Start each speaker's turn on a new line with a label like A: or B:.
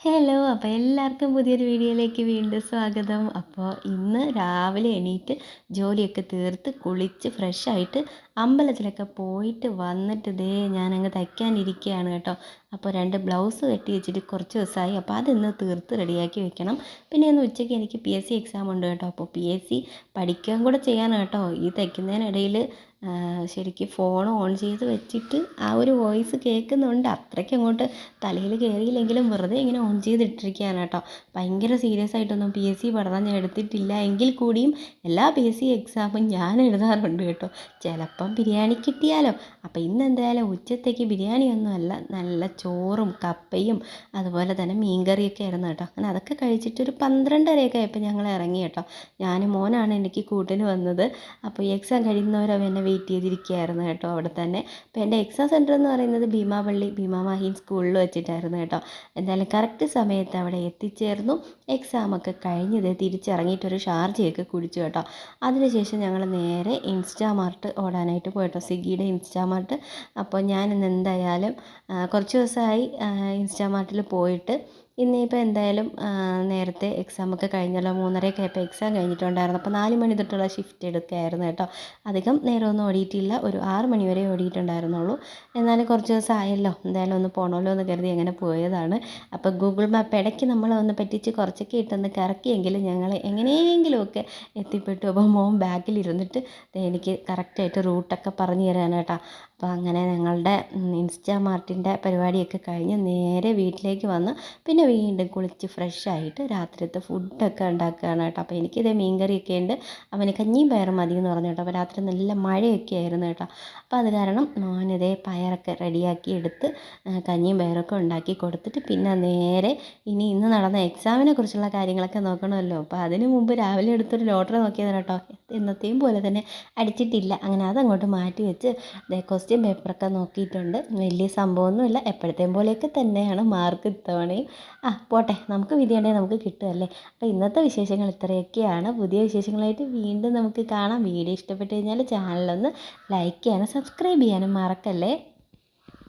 A: Hello! അപ്പോൾ എല്ലാവർക്കും പുതിയൊരു വീഡിയോയിലേക്ക് വീണ്ടും സ്വാഗതം. അപ്പോൾ ഇന്ന് രാവിലെ എണീറ്റ് ജോലിയൊക്കെ തീർത്ത് കുളിച്ച് ഫ്രഷായിട്ട് അമ്പലത്തിലൊക്കെ പോയിട്ട് വന്നിട്ട് ഞാനങ്ങ് തയ്ക്കാനിരിക്കുകയാണ് കേട്ടോ. അപ്പോൾ 2 ബ്ലൗസ് വെട്ടി വെച്ചിട്ട് കുറച്ച് ദിവസമായി. അപ്പോൾ അതിന്ന് തീർത്ത് റെഡിയാക്കി വെക്കണം. പിന്നെ ഇന്ന് ഉച്ചയ്ക്ക് എനിക്ക് PSC എക്സാം ഉണ്ട് കേട്ടോ. അപ്പോൾ PSC പഠിക്കുകയും കൂടെ ചെയ്യാണ് കേട്ടോ. ഈ തയ്ക്കുന്നതിനിടയിൽ ശരിക്കും ഫോൺ ഓൺ ചെയ്ത് വെച്ചിട്ട് ആ ഒരു വോയിസ് കേൾക്കുന്നുണ്ട്. അത്രയ്ക്ക് അങ്ങോട്ട് തലയിൽ കയറിയില്ലെങ്കിലും വെറുതെ ഇങ്ങനെ ഓൺ ചെയ്തിട്ടിരിക്കുകയാണ് കേട്ടോ. ഭയങ്കര സീരിയസ് ആയിട്ടൊന്നും PSC പഠനം ഞാൻ എടുത്തിട്ടില്ല. എങ്കിൽ കൂടിയും എല്ലാ PSC എക്സാമും ഞാൻ എഴുതാറുണ്ട് കേട്ടോ. ചിലപ്പം ബിരിയാണി കിട്ടിയാലോ. അപ്പോൾ ഇന്ന് എന്തായാലും ഉച്ചത്തേക്ക് ബിരിയാണിയൊന്നും അല്ല, നല്ല ചോറും കപ്പയും അതുപോലെ തന്നെ മീൻകറിയൊക്കെ ആയിരുന്നു കേട്ടോ. അങ്ങനെ അതൊക്കെ കഴിച്ചിട്ട് ഒരു 12:30 ആയപ്പോൾ ഞങ്ങൾ ഇറങ്ങി കേട്ടോ. മോനാണ് എനിക്ക് കൂട്ടിന് വന്നത്. അപ്പോൾ ഈ എക്സാം കഴിയുന്നവരവ എന്നെ വെയിറ്റ് ചെയ്തിരിക്കുകയായിരുന്നു കേട്ടോ അവിടെ തന്നെ. അപ്പോൾ എൻ്റെ എക്സാം സെൻറ്റർ എന്ന് പറയുന്നത് ഭീമാ മാഹീൻ സ്കൂളിൽ വെച്ചിട്ടായിരുന്നു കേട്ടോ. എന്തായാലും കറക്റ്റ് സമയത്ത് അവിടെ എത്തിച്ചേർന്നു. എക്സാമൊക്കെ കഴിഞ്ഞ് തിരിച്ചിറങ്ങിയിട്ടൊരു ഷാർജയൊക്കെ കുടിച്ചു കേട്ടോ. അതിനുശേഷം ഞങ്ങൾ നേരെ ഇൻസ്റ്റാമാർട്ട് ഓടാനായിട്ട് പോയിട്ടോ, സ്വിഗ്ഗിയുടെ ഇൻസ്റ്റാമാർട്ട്. അപ്പോൾ ഞാനിന്ന് എന്തായാലും കുറച്ച് ദിവസമായി ഇൻസ്റ്റാമാർട്ടിൽ പോയിട്ട്. ഇന്നിപ്പോൾ എന്തായാലും നേരത്തെ എക്സാമൊക്കെ കഴിഞ്ഞല്ലോ, 3:30 ആയപ്പോൾ എക്സാം കഴിഞ്ഞിട്ടുണ്ടായിരുന്നു. അപ്പോൾ 4 മണി തൊട്ടുള്ള ഷിഫ്റ്റ് എടുക്കുകയായിരുന്നു കേട്ടോ. അധികം നേരമൊന്നും ഓടിയിട്ടില്ല, ഒരു 6 മണി വരെ ഓടിയിട്ടുണ്ടായിരുന്നുള്ളൂ. എന്നാലും കുറച്ച് ദിവസം ആയല്ലോ, എന്തായാലും ഒന്ന് പോകണമല്ലോ എന്ന് കരുതി അങ്ങനെ പോയതാണ്. അപ്പോൾ ഗൂഗിൾ മാപ്പ് ഇടയ്ക്ക് നമ്മളെ ഒന്ന് പറ്റിച്ച് കുറച്ചൊക്കെ ഇട്ടൊന്ന് കറക്കിയെങ്കിലും ഞങ്ങൾ എങ്ങനെയെങ്കിലുമൊക്കെ എത്തിപ്പെട്ടു. അപ്പോൾ മോൻ ബാക്കിലിരുന്നിട്ട് എനിക്ക് കറക്റ്റായിട്ട് റൂട്ടൊക്കെ പറഞ്ഞു തരാൻ കേട്ടോ. അപ്പോൾ അങ്ങനെ ഞങ്ങളുടെ ഇൻസ്റ്റാമാർട്ടിൻ്റെ പരിപാടിയൊക്കെ കഴിഞ്ഞ് നേരെ വീട്ടിലേക്ക് വന്ന് പിന്നെ വീണ്ടും കുളിച്ച് ഫ്രഷായിട്ട് രാത്രിയത്തെ ഫുഡൊക്കെ ഉണ്ടാക്കുകയാണ് കേട്ടോ. അപ്പോൾ എനിക്കിത് മീൻകറിയൊക്കെ ഉണ്ട്, അവന് കഞ്ഞിയും പയറും മതി എന്ന് പറഞ്ഞു കേട്ടോ. അപ്പോൾ രാത്രി നല്ല മഴയൊക്കെ ആയിരുന്നു കേട്ടോ. അപ്പോൾ അത് കാരണം മോനിതേ പയറൊക്കെ റെഡിയാക്കി എടുത്ത് കഞ്ഞിയും പയറൊക്കെ ഉണ്ടാക്കി കൊടുത്തിട്ട് പിന്നെ നേരെ ഇന്ന് നടന്ന എക്സാമിനെ കുറിച്ചുള്ള കാര്യങ്ങളൊക്കെ നോക്കണമല്ലോ. അപ്പോൾ അതിന് മുമ്പ് രാവിലെ എടുത്തൊരു ലോട്ടറി നോക്കിയതാണ് കേട്ടോ. എന്നത്തെയും പോലെ തന്നെ അടിച്ചിട്ടില്ല. അങ്ങനെ അതങ്ങോട്ട് മാറ്റി വെച്ച് ക്വസ്റ്റ്യൻ പേപ്പറൊക്കെ നോക്കിയിട്ടുണ്ട്. വലിയ സംഭവമൊന്നുമില്ല, എപ്പോഴത്തെയും പോലെയൊക്കെ തന്നെയാണ് മാർക്ക് ഇത്തവണയും. പോട്ടെ, നമുക്ക് വിധിയുണ്ടെങ്കിൽ നമുക്ക് കിട്ടുമല്ലേ. അപ്പോൾ ഇന്നത്തെ വിശേഷങ്ങൾ ഇത്രയൊക്കെയാണ്. പുതിയ വിശേഷങ്ങളായിട്ട് വീണ്ടും നമുക്ക് കാണാം. വീഡിയോ ഇഷ്ടപ്പെട്ട് കഴിഞ്ഞാൽ ചാനലൊന്ന് ലൈക്ക് ചെയ്യാനും സബ്സ്ക്രൈബ് ചെയ്യാനും മറക്കല്ലേ.